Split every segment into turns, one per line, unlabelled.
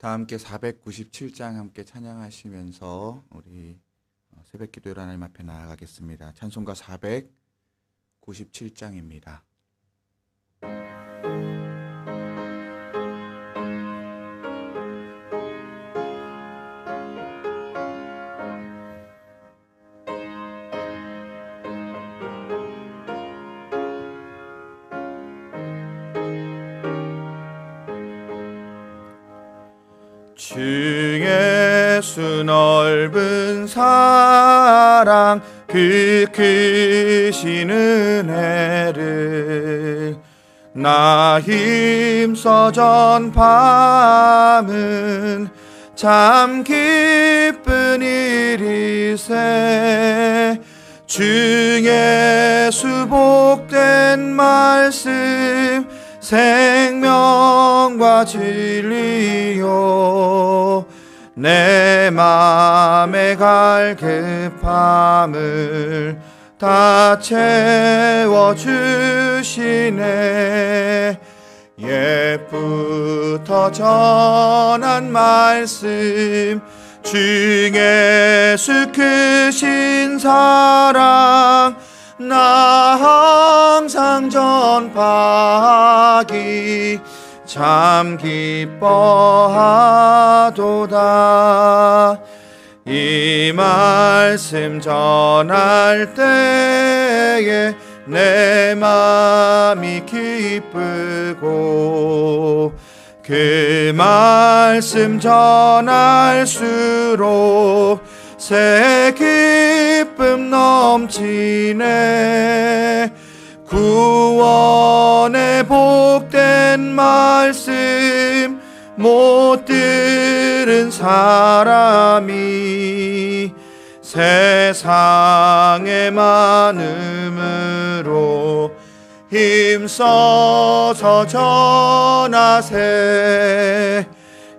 다 함께 497장 함께 찬양하시면서 우리 새벽기도로 하나님 앞에 나아가겠습니다. 찬송가 497장입니다. 주 예수 넓은 사랑 그 크신 은혜를 나 힘써 전파함은 참 기쁜 일이세. 주 예수 복된 말씀 생명과 진리요 내 맘에 갈급함을 다 채워주시네. 옛부터 전한 말씀 주 예수 크신 사랑 나 항상 전파하기 참 기뻐하도다. 이 말씀 전할 때에 내 맘이 기쁘고 그 말씀 전할수록 새 기쁨 넘치네. 구원의 복된 말씀 못 들은 사람이 세상의 많음으로 힘써서 전하세.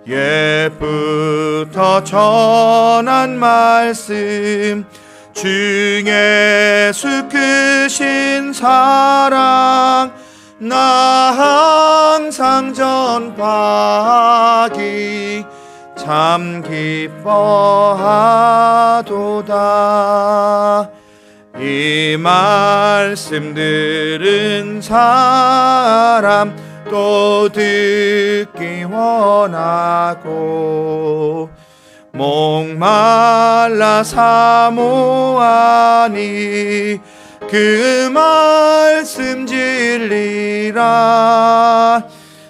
옛부터 전한 말씀 주 예수 크신 사랑 나 항상 전파하기 참 기뻐하도다. 이 말씀 들은 사람 또 듣기 원하고 목말라 사모하니 그 말씀 진리라.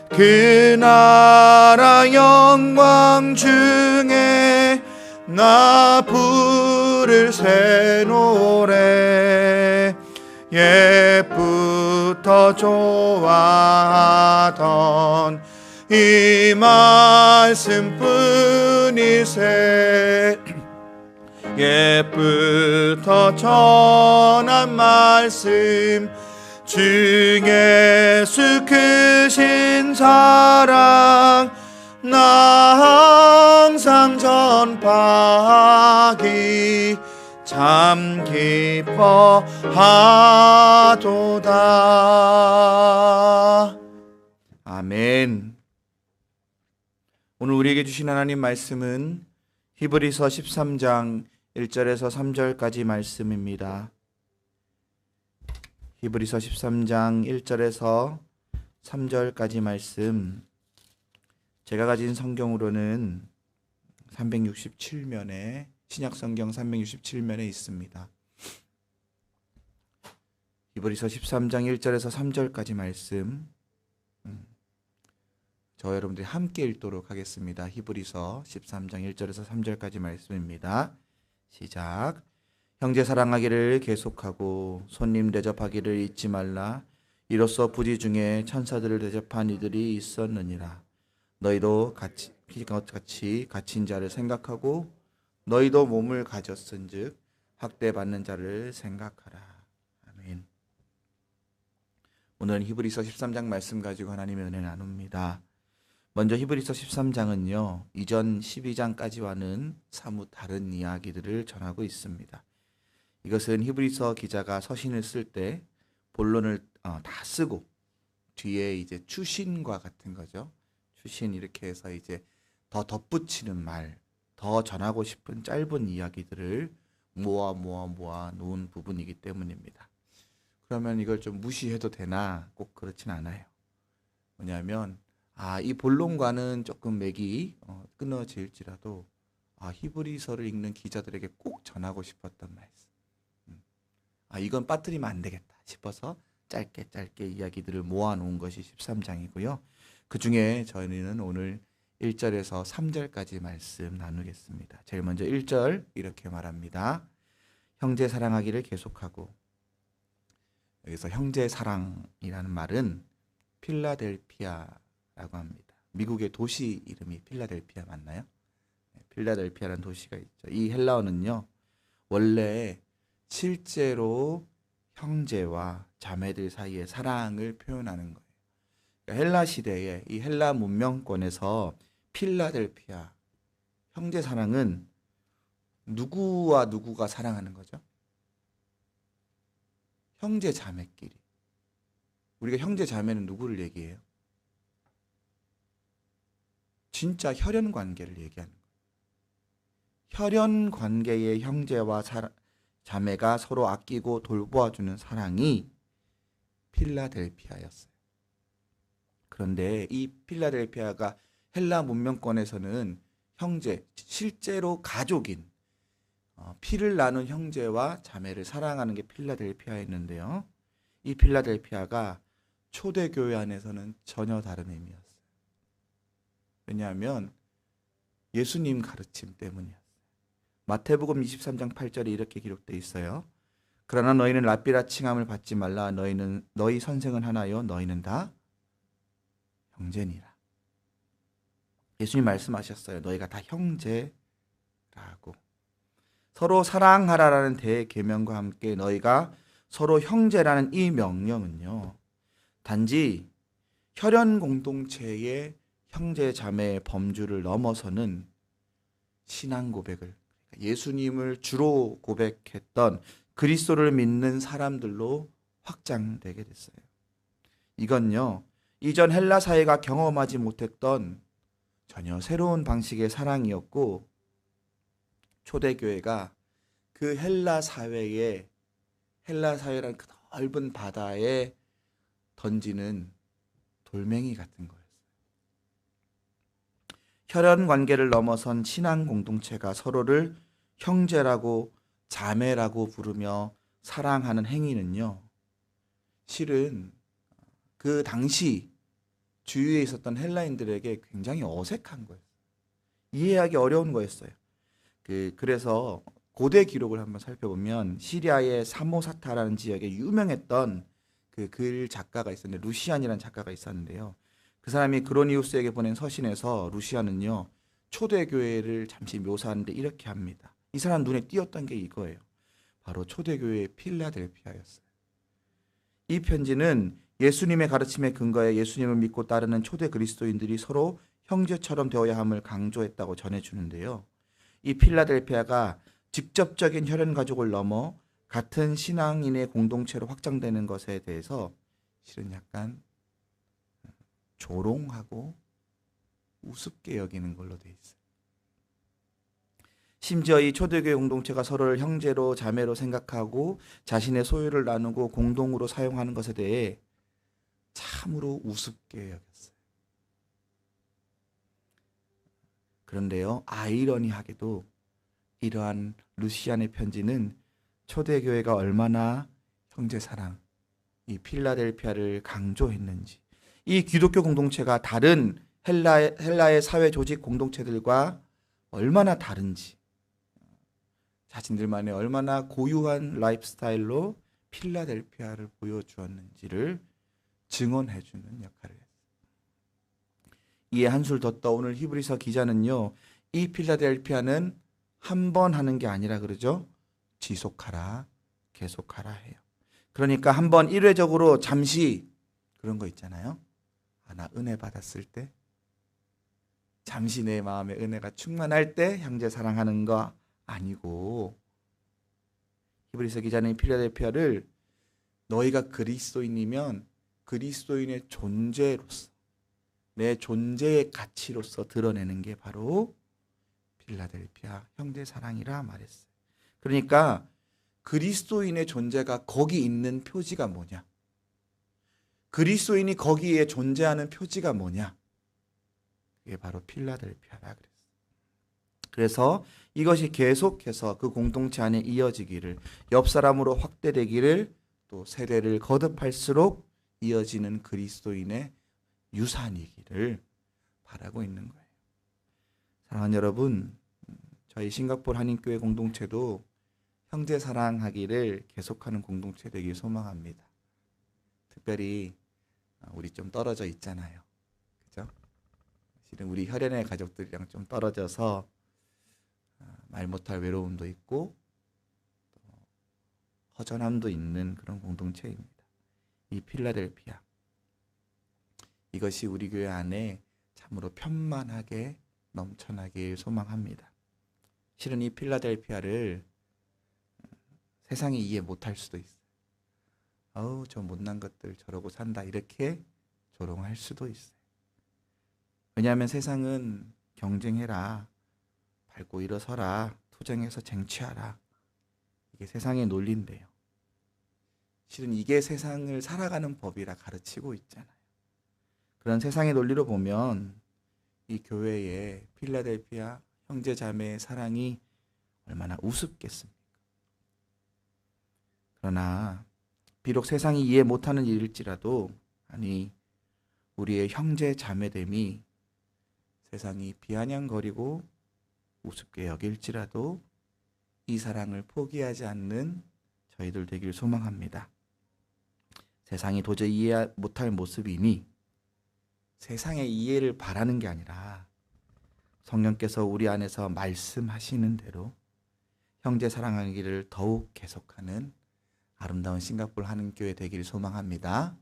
그 나라 영광 중에 나 부를 새 노래 옛부터 좋아하던 이 말씀뿐이세. 옛부터 전한 말씀 주 예수 크신 사랑 나 항상 전파하기 참 기뻐하도다. 아멘. 오늘 우리에게 주신 하나님 말씀은 히브리서 13장 1절에서 3절까지 말씀입니다. 히브리서 13장 1절에서 3절까지 말씀, 제가 가진 성경으로는 367면에 신약성경 367면에 있습니다. 히브리서 13장 1절에서 3절까지 말씀, 저 여러분들이 함께 읽도록 하겠습니다. 히브리서 13장 1절에서 3절까지 말씀입니다. 시작. 형제 사랑하기를 계속하고 손님 대접하기를 잊지 말라. 이로써 부지 중에 천사들을 대접한 이들이 있었느니라. 너희도 같이 갇힌 자를 생각하고 너희도 몸을 가졌은즉 학대받는 자를 생각하라. 아멘. 오늘은 히브리서 13장 말씀 가지고 하나님의 은혜 나눕니다. 먼저 히브리서 13장은요, 이전 12장까지와는 사뭇 다른 이야기들을 전하고 있습니다. 이것은 히브리서 기자가 서신을 쓸 때 본론을 다 쓰고 뒤에 이제 추신과 같은 거죠. 추신 이렇게 해서 이제 더 덧붙이는 말, 더 전하고 싶은 짧은 이야기들을 모아 놓은 부분이기 때문입니다. 그러면 이걸 좀 무시해도 되나? 꼭 그렇진 않아요. 뭐냐면 이 본론과는 조금 맥이 끊어질지라도 히브리서를 읽는 기자들에게 꼭 전하고 싶었던 말씀. 이건 빠뜨리면 안 되겠다 싶어서 짧게 이야기들을 모아놓은 것이 13장이고요. 그 중에 저희는 오늘 1절에서 3절까지 말씀 나누겠습니다. 제일 먼저 1절 이렇게 말합니다. 형제 사랑하기를 계속하고. 여기서 형제 사랑이라는 말은 필라델피아라고 합니다. 미국의 도시 이름이 필라델피아 맞나요? 필라델피아라는 도시가 있죠. 이 헬라어는요, 원래 실제로 형제와 자매들 사이의 사랑을 표현하는 거예요. 그러니까 헬라 시대에 이 헬라 문명권에서 필라델피아 형제 사랑은 누구와 누구가 사랑하는 거죠? 형제 자매끼리. 우리가 형제 자매는 누구를 얘기해요? 진짜 혈연 관계를 얘기하는 거예요. 혈연 관계의 형제와 자매가 서로 아끼고 돌보아주는 사랑이 필라델피아였어요. 그런데 이 필라델피아가 헬라 문명권에서는 형제, 실제로 가족인 피를 나눈 형제와 자매를 사랑하는 게 필라델피아였는데요. 이 필라델피아가 초대교회 안에서는 전혀 다른 의미였어요. 왜냐하면 예수님 가르침 때문이었어요. 마태복음 23장 8절에 이렇게 기록되어 있어요. 그러나 너희는 랍비라 칭함을 받지 말라. 너희 선생은 하나요. 너희는 다 형제니라. 예수님 말씀하셨어요. 너희가 다 형제라고. 서로 사랑하라라는 대계명과 함께 너희가 서로 형제라는 이 명령은요, 단지 혈연 공동체의 형제 자매의 범주를 넘어서는 신앙 고백을, 예수님을 주로 고백했던 그리스도를 믿는 사람들로 확장되게 됐어요. 이건요, 이전 헬라 사회가 경험하지 못했던 전혀 새로운 방식의 사랑이었고, 초대교회가 그 헬라 사회라는 그 넓은 바다에 던지는 돌멩이 같은 거였어요. 혈연 관계를 넘어선 신앙 공동체가 서로를 형제라고 자매라고 부르며 사랑하는 행위는요, 실은 그 당시 주위에 있었던 헬라인들에게 굉장히 어색한 거예요. 이해하기 어려운 거였어요. 그래서 고대 기록을 한번 살펴보면 시리아의 사모사타라는 지역에 유명했던 그 글 작가가 있었는데, 루시안이라는 작가가 있었는데요. 그 사람이 그로니우스에게 보낸 서신에서 루시안은요, 초대교회를 잠시 묘사하는데 이렇게 합니다. 이 사람 눈에 띄었던 게 이거예요. 바로 초대교회의 필라델피아였어요. 이 편지는 예수님의 가르침에 근거해 예수님을 믿고 따르는 초대 그리스도인들이 서로 형제처럼 되어야 함을 강조했다고 전해주는데요. 이 필라델피아가 직접적인 혈연 가족을 넘어 같은 신앙인의 공동체로 확장되는 것에 대해서 실은 약간 조롱하고 우습게 여기는 걸로 돼 있어요. 심지어 이 초대교회 공동체가 서로를 형제로 자매로 생각하고 자신의 소유를 나누고 공동으로 사용하는 것에 대해 참으로 우습게 여겼어요. 그런데요, 아이러니하게도 이러한 루시안의 편지는 초대교회가 얼마나 형제사랑, 이 필라델피아를 강조했는지, 이 기독교 공동체가 다른 헬라의 사회 조직 공동체들과 얼마나 다른지, 자신들만의 얼마나 고유한 라이프스타일로 필라델피아를 보여주었는지를 증언해주는 역할을 했어요. 이에 한술 더 떠오는 히브리서 기자는요, 이 필라델피아는 한 번 하는 게 아니라 그러죠. 지속하라, 계속하라 해요. 그러니까 한번 일회적으로 잠시 그런 거 있잖아요. 나 은혜 받았을 때, 잠시 내 마음에 은혜가 충만할 때 형제 사랑하는 거 아니고, 히브리서 기자는 필라델피아를 너희가 그리스도인이면 그리스도인의 존재로서 내 존재의 가치로서 드러내는 게 바로 필라델피아 형제사랑이라 말했어요. 그러니까 그리스도인의 존재가 거기 있는 표지가 뭐냐? 그리스도인이 거기에 존재하는 표지가 뭐냐? 그게 바로 필라델피아라 그랬어요. 그래서 이것이 계속해서 그 공동체 안에 이어지기를, 옆 사람으로 확대되기를, 또 세대를 거듭할수록 이어지는 그리스도인의 유산이기를 바라고 있는 거예요. 사랑하는 여러분, 저희 싱가포르 한인교회 공동체도 형제 사랑하기를 계속하는 공동체 되길 소망합니다. 특별히 우리 좀 떨어져 있잖아요. 그죠? 실은 우리 혈연의 가족들이랑 좀 떨어져서 말 못할 외로움도 있고 허전함도 있는 그런 공동체입니다. 이 필라델피아, 이것이 우리 교회 안에 참으로 편만하게 넘쳐나길 소망합니다. 실은 이 필라델피아를 세상이 이해 못할 수도 있어요. 어우, 저 못난 것들 저러고 산다, 이렇게 조롱할 수도 있어요. 왜냐하면 세상은 경쟁해라, 밟고 일어서라, 투쟁해서 쟁취하라, 이게 세상의 논리인데요. 실은 이게 세상을 살아가는 법이라 가르치고 있잖아요. 그런 세상의 논리로 보면 이 교회의 필라델피아 형제 자매의 사랑이 얼마나 우습겠습니까? 그러나 비록 세상이 이해 못하는 일일지라도, 아니 우리의 형제 자매됨이 세상이 비아냥거리고 우습게 여길지라도 이 사랑을 포기하지 않는 저희들 되길 소망합니다. 세상이 도저히 이해 못할 모습이니 세상의 이해를 바라는 게 아니라 성령께서 우리 안에서 말씀하시는 대로 형제 사랑하기를 더욱 계속하는 아름다운 싱가포르 한인교회 되기를 소망합니다.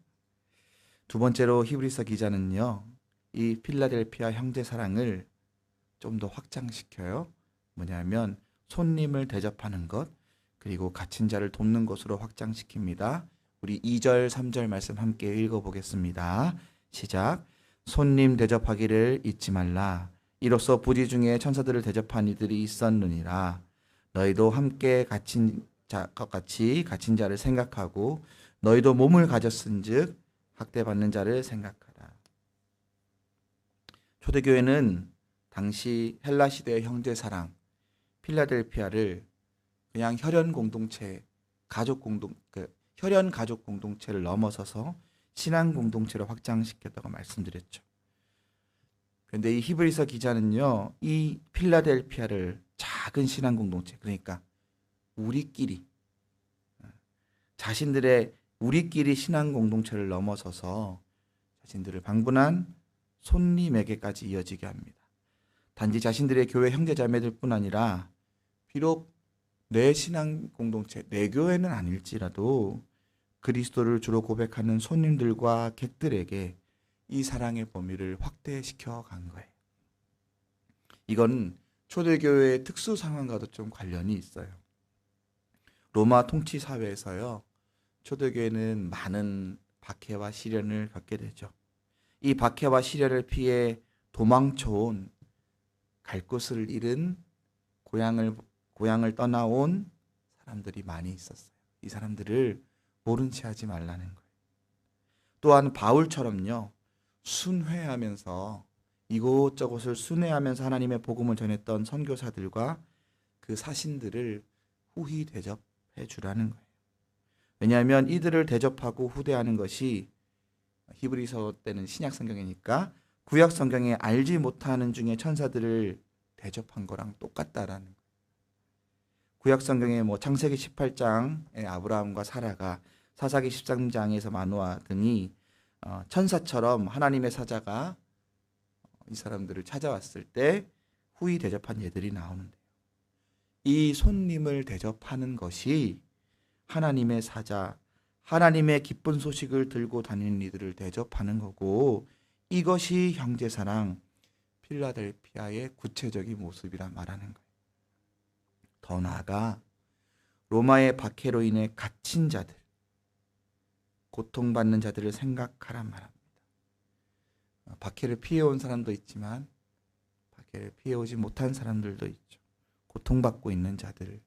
두 번째로 히브리서 기자는요, 이 필라델피아 형제 사랑을 좀 더 확장시켜요. 뭐냐면 손님을 대접하는 것, 그리고 갇힌 자를 돕는 것으로 확장시킵니다. 우리 2절 3절 말씀 함께 읽어보겠습니다. 시작. 손님 대접하기를 잊지 말라. 이로써 부지 중에 천사들을 대접한 이들이 있었느니라. 너희도 함께 갇힌 자와 같이 갇힌 자를 생각하고 너희도 몸을 가졌은즉 학대받는 자를 생각하라. 초대교회는 당시 헬라 시대의 형제 사랑 필라델피아를 그냥 혈연 공동체, 혈연 가족 공동체를 넘어서서 신앙 공동체로 확장시켰다고 말씀드렸죠. 그런데 이 히브리서 기자는요, 이 필라델피아를 작은 신앙 공동체, 그러니까 우리끼리, 자신들의 우리끼리 신앙 공동체를 넘어서서 자신들을 방문한 손님에게까지 이어지게 합니다. 단지 자신들의 교회 형제자매들뿐 아니라 비록 내 신앙 공동체, 내 교회는 아닐지라도 그리스도를 주로 고백하는 손님들과 객들에게 이 사랑의 범위를 확대시켜 간 거예요. 이건 초대교회의 특수 상황과도 좀 관련이 있어요. 로마 통치 사회에서요, 초대교회는 많은 박해와 시련을 겪게 되죠. 이 박해와 시련을 피해 도망쳐온, 갈 곳을 잃은, 고향을 떠나온 사람들이 많이 있었어요. 이 사람들을 모른 채 하지 말라는 거예요. 또한 바울처럼요, 순회하면서 이곳저곳을 순회하면서 하나님의 복음을 전했던 선교사들과 그 사신들을 후히 대접해 주라는 거예요. 왜냐하면 이들을 대접하고 후대하는 것이 히브리서 때는 신약 성경이니까 구약 성경에 알지 못하는 중에 천사들을 대접한 거랑 똑같다라는 거예요. 구약 성경에 창세기 18장의 아브라함과 사라가, 사사기 13장에서 마노아 등이 천사처럼 하나님의 사자가 이 사람들을 찾아왔을 때 후히 대접한 예들이 나오는데요. 이 손님을 대접하는 것이 하나님의 사자, 하나님의 기쁜 소식을 들고 다니는 이들을 대접하는 거고, 이것이 형제사랑 필라델피아의 구체적인 모습이라 말하는 거예요. 더 나아가 로마의 박해로 인해 갇힌 자들, 고통받는 자들을 생각하란 말합니다. 박해를 피해온 사람도 있지만 박해를 피해오지 못한 사람들도 있죠. 고통받고 있는 자들,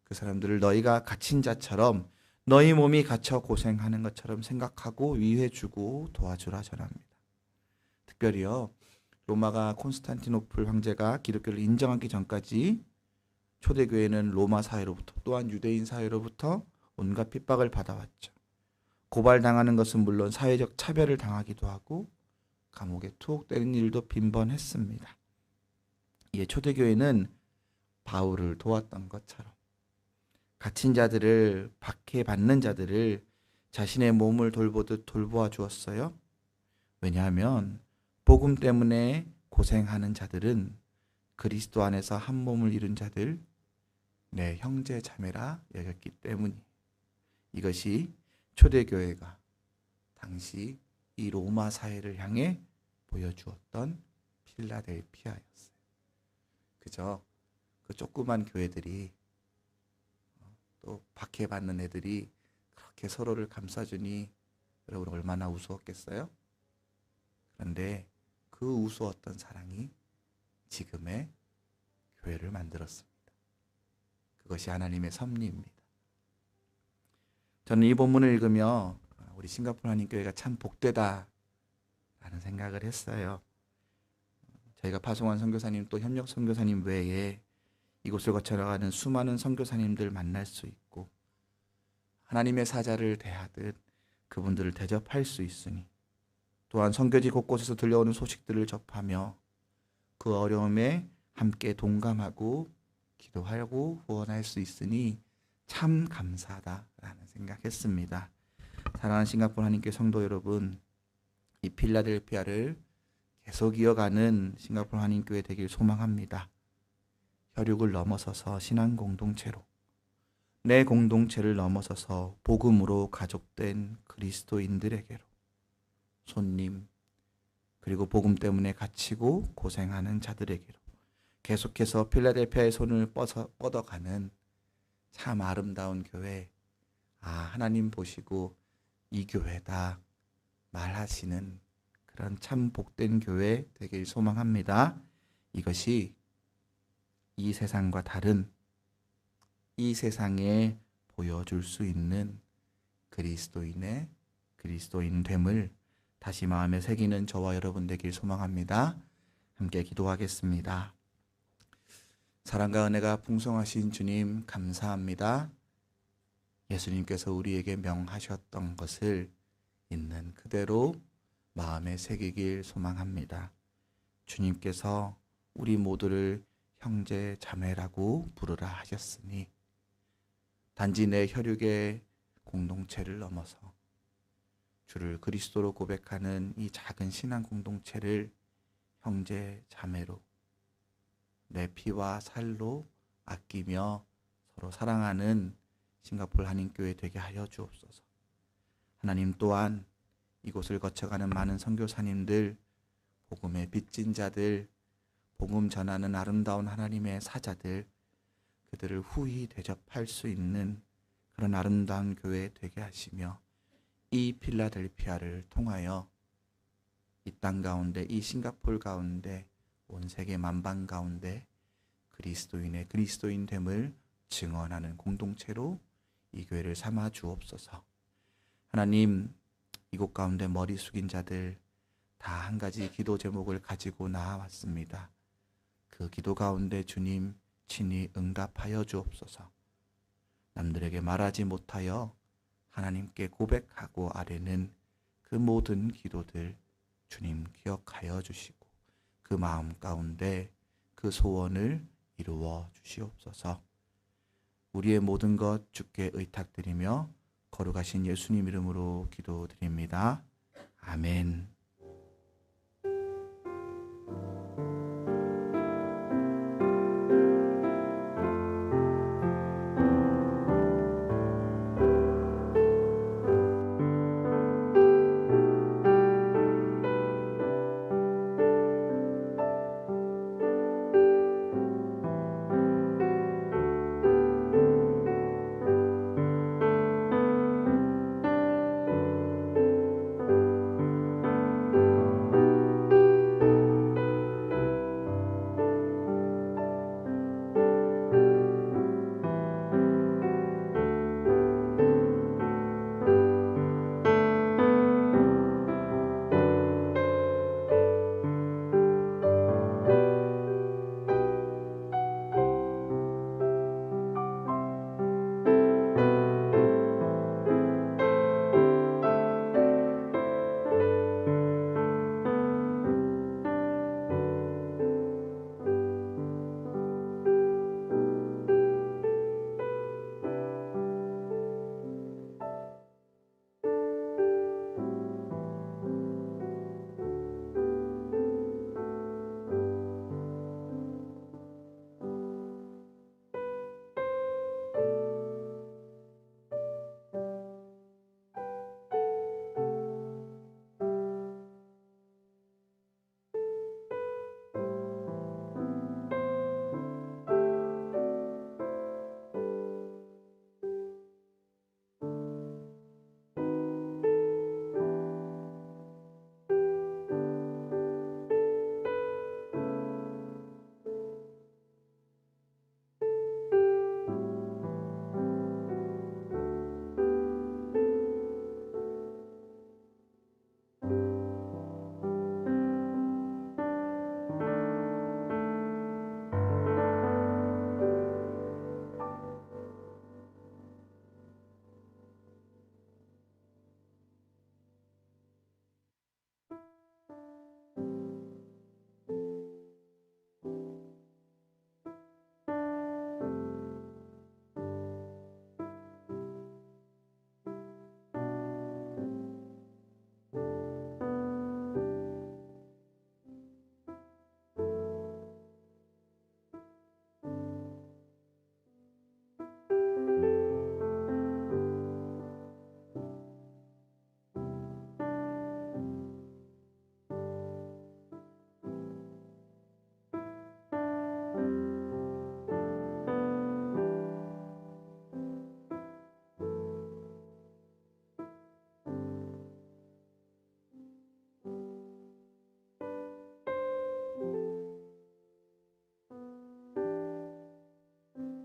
그 사람들을 너희가 갇힌 자처럼 너희 몸이 갇혀 고생하는 것처럼 생각하고 위해주고 도와주라 전합니다. 특별히요, 로마가 콘스탄티노플 황제가 기독교를 인정하기 전까지 초대교회는 로마 사회로부터 또한 유대인 사회로부터 온갖 핍박을 받아왔죠. 고발당하는 것은 물론 사회적 차별을 당하기도 하고 감옥에 투옥되는 일도 빈번했습니다. 이에 초대교회는 바울을 도왔던 것처럼 갇힌 자들을, 박해받는 자들을 자신의 몸을 돌보듯 돌보아 주었어요. 왜냐하면 복음 때문에 고생하는 자들은 그리스도 안에서 한 몸을 이룬 자들, 내 형제 자매라 여겼기 때문이. 이것이 초대교회가 당시 이 로마 사회를 향해 보여주었던 필라델피아였어요. 그저 그 조그만 교회들이, 또 박해받는 애들이 그렇게 서로를 감싸주니 여러분 얼마나 우스웠겠어요? 그런데 그 우스웠던 사랑이 지금의 교회를 만들었습니다. 그것이 하나님의 섭리입니다. 저는 이 본문을 읽으며 우리 싱가포르 한인교회가 참 복되다 라는 생각을 했어요. 저희가 파송한 선교사님 또 협력 선교사님 외에 이곳을 거쳐나가는 수많은 선교사님들 만날 수 있고 하나님의 사자를 대하듯 그분들을 대접할 수 있으니, 또한 선교지 곳곳에서 들려오는 소식들을 접하며 그 어려움에 함께 동감하고 기도하고 후원할 수 있으니 참 감사하다라는 생각했습니다. 사랑하는 싱가포르 한인교회 성도 여러분, 이 필라델피아를 계속 이어가는 싱가포르 한인교회 되길 소망합니다. 혈육을 넘어서서 신앙 공동체로, 내 공동체를 넘어서서 복음으로 가족된 그리스도인들에게로, 손님, 그리고 복음 때문에 갇히고 고생하는 자들에게로 계속해서 필라델피아의 손을 뻗어가는 참 아름다운 교회, 하나님 보시고 이 교회다 말하시는 그런 참 복된 교회 되길 소망합니다. 이것이 이 세상과 다른, 이 세상에 보여줄 수 있는 그리스도인의 그리스도인됨을 다시 마음에 새기는 저와 여러분 되길 소망합니다. 함께 기도하겠습니다. 사랑과 은혜가 풍성하신 주님 감사합니다. 예수님께서 우리에게 명하셨던 것을 있는 그대로 마음에 새기길 소망합니다. 주님께서 우리 모두를 형제 자매라고 부르라 하셨으니 단지 내 혈육의 공동체를 넘어서 주를 그리스도로 고백하는 이 작은 신앙 공동체를 형제 자매로, 내 피와 살로 아끼며 서로 사랑하는 싱가포르 한인교회 되게 하여 주옵소서. 하나님 또한 이곳을 거쳐가는 많은 선교사님들, 복음의 빚진 자들, 복음 전하는 아름다운 하나님의 사자들, 그들을 후히 대접할 수 있는 그런 아름다운 교회 되게 하시며 이 필라델피아를 통하여 이 땅 가운데, 이 싱가포르 가운데, 온 세계 만방 가운데 그리스도인의 그리스도인됨을 증언하는 공동체로 이 교회를 삼아 주옵소서. 하나님, 이곳 가운데 머리 숙인 자들 다 한 가지 기도 제목을 가지고 나와왔습니다. 그 기도 가운데 주님 친히 응답하여 주옵소서. 남들에게 말하지 못하여 하나님께 고백하고 아뢰는 그 모든 기도들 주님 기억하여 주시고 그 마음 가운데 그 소원을 이루어 주시옵소서. 우리의 모든 것 주께 의탁드리며 거룩하신 예수님 이름으로 기도드립니다. 아멘.